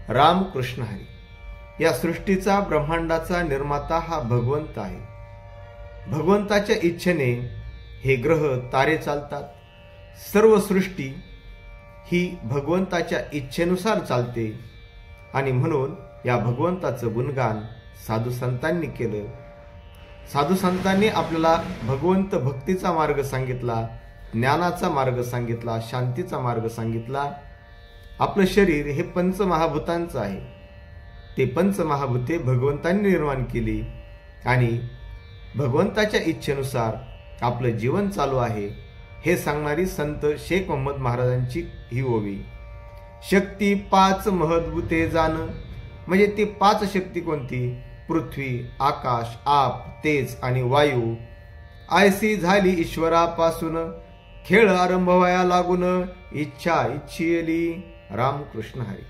रामकृष्ण हरी। या सृष्टीचा ब्रह्मांडाचा निर्माता हा भगवंत आहे। भगवंताच्या इच्छेने हे ग्रह तारे चालतात। सर्व सृष्टी ही भगवंताच्या इच्छेनुसार चालते आणि म्हणून या भगवंताचं गुणगान साधू संतांनी केलं। साधू संतांनी आपल्याला भगवंत भक्तीचा मार्ग सांगितला, ज्ञानाचा मार्ग सांगितला, शांतीचा मार्ग सांगितला। आपलं शरीर हे पंचमहाभूतांचं आहे। ते पंचमहाभूते भगवंतांनी निर्माण केली आणि भगवंताच्या इच्छेनुसार आपलं जीवन चालू आहे हे सांगणारी संत शेख मोहम्मद महाराजांची ही ओवी। शक्ती पाच महद्भूते जाण, म्हणजे ती पाच शक्ती कोणती? पृथ्वी, आकाश, आप, तेज आणि वायू। आयसी झाली ईश्वरापासून, खेळ आरंभ वया लागून, इच्छा इच्छियली। रामकृष्ण हरी।